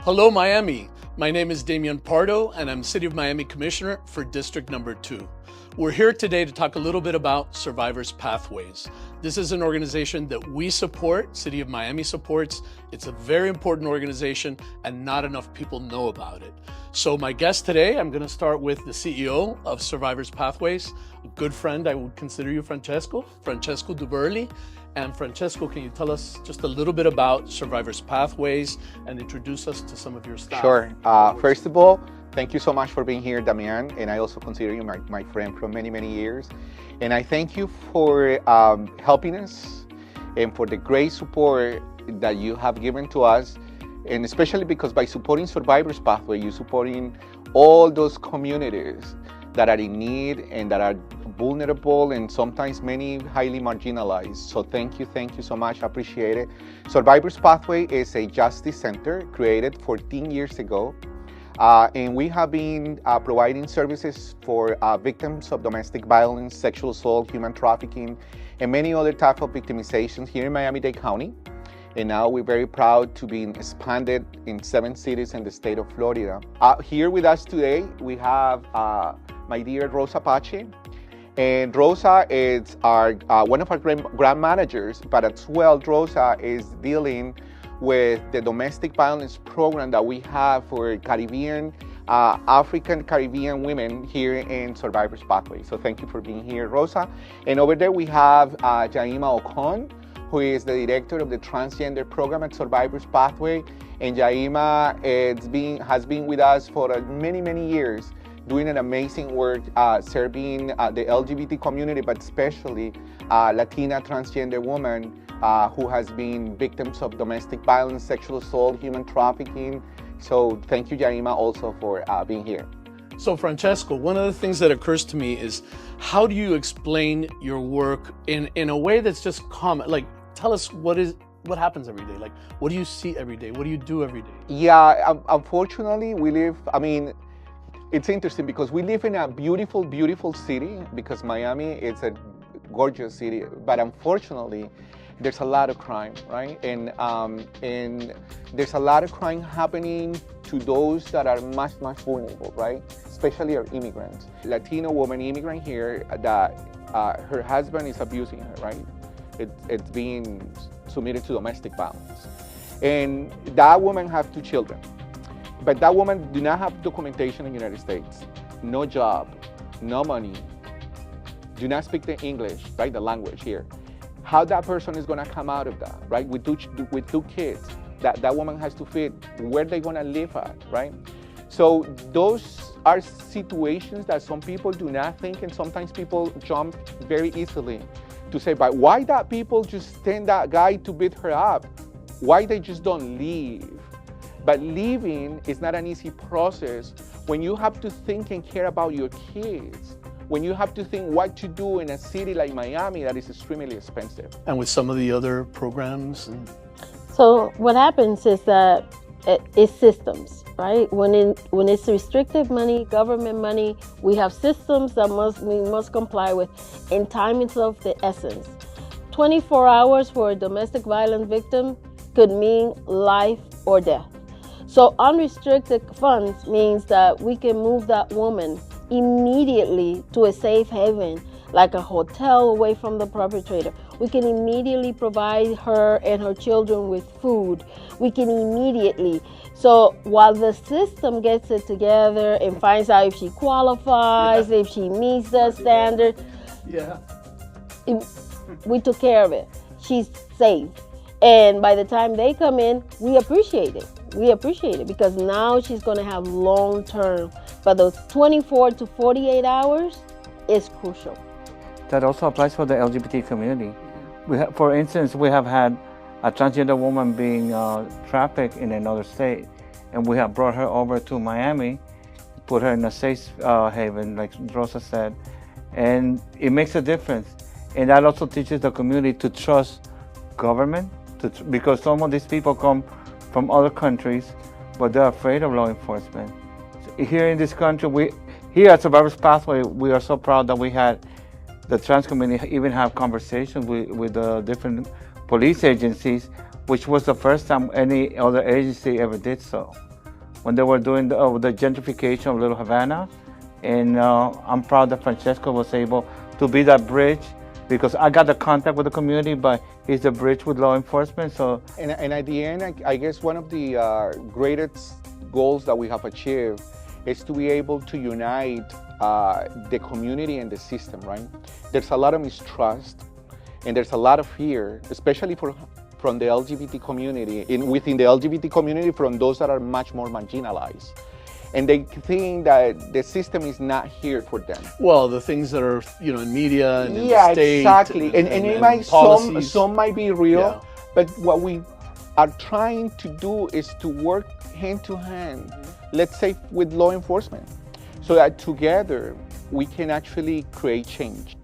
Hello, Miami. My name is Damian Pardo, and I'm City of Miami Commissioner for District Number 2. We're here today to talk a little bit about Survivors Pathways. This is an organization that we support, City of Miami supports. It's a very important organization, and not enough people know about it. So my guest today, I'm going to start with the CEO of Survivors Pathways, a good friend, I would consider you, Francesco Duberli. And Francesco, can you tell us just a little bit about Survivors Pathways and introduce us to some of your staff? Sure. First of all, thank you so much for being here, Damian. And I also consider you my friend from many, many years. And I thank you for helping us and for the great support that you have given to us. And especially because by supporting Survivors Pathway, you're supporting all those communities that are in need and that are vulnerable and sometimes many highly marginalized. So thank you so much, I appreciate it. Survivors Pathway is a justice center created 14 years ago. And we have been providing services for victims of domestic violence, sexual assault, human trafficking, and many other types of victimizations here in Miami-Dade County. And now we're very proud to be expanded in 7 cities in the state of Florida. Here with us today, we have my dear Rosa Pache. And Rosa is one of our grant managers, but as well, Rosa is dealing with the domestic violence program that we have for Caribbean, African Caribbean women here in Survivors Pathway. So thank you for being here, Rosa. And over there we have Jaima Ocon, who is the director of the transgender program at Survivors Pathway. And Jaima has been with us for many, many years, doing an amazing work serving the LGBT community, but especially Latina transgender women who has been victims of domestic violence, sexual assault, human trafficking. So thank you, Jaima, also for being here. So Francesco, one of the things that occurs to me is, how do you explain your work in a way that's just common? Like, tell us what happens every day? Like, what do you see every day? What do you do every day? Yeah, unfortunately, it's interesting because we live in a beautiful, beautiful city, because Miami is a gorgeous city, but unfortunately, there's a lot of crime, right? And there's a lot of crime happening to those that are much, much vulnerable, right? Especially our immigrants. Latino woman immigrant here that her husband is abusing her, right? It's being submitted to domestic violence. And that woman has 2 children. But that woman do not have documentation in the United States, no job, no money, do not speak the English, right, the language here. How that person is gonna come out of that, right, with two kids that woman has to feed, where they gonna live at, right? So those are situations that some people do not think, and sometimes people jump very easily to say, but why that people just send that guy to beat her up? Why they just don't leave? But leaving is not an easy process when you have to think and care about your kids, when you have to think what to do in a city like Miami that is extremely expensive. And with some of the other programs? So what happens is that it's systems, right? When it's restricted money, government money, we have systems that we must comply with, and time is of the essence. 24 hours for a domestic violence victim could mean life or death. So unrestricted funds means that we can move that woman immediately to a safe haven, like a hotel away from the perpetrator. We can immediately provide her and her children with food. We can immediately. So while the system gets it together and finds out if she qualifies, if she meets the standard, we took care of it. She's safe. And by the time they come in, we appreciate it. We appreciate it because now she's going to have long term. But those 24 to 48 hours is crucial. That also applies for the LGBT community. For instance, we have had a transgender woman being trafficked in another state, and we have brought her over to Miami, put her in a safe haven, like Rosa said, and it makes a difference. And that also teaches the community to trust government, because some of these people come from other countries, but they're afraid of law enforcement. Here in this country, here at Survivors Pathway, we are so proud that we had the trans community even have conversations with the different police agencies, which was the first time any other agency ever did so. when they were doing the gentrification of Little Havana. And I'm proud that Francesco was able to be that bridge, because I got the contact with the community, but he's the bridge with law enforcement. So, and at the end, I guess one of the greatest goals that we have achieved is to be able to unite the community and the system, right? There's a lot of mistrust and there's a lot of fear, especially from the LGBT community, within the LGBT community, from those that are much more marginalized. And they think that the system is not here for them. Well, the things that are, in media and in yeah, the state. exactly. And it might, some might be real, Yeah. but what we are trying to do is to work hand to hand, let's say with law enforcement, so that together we can actually create change.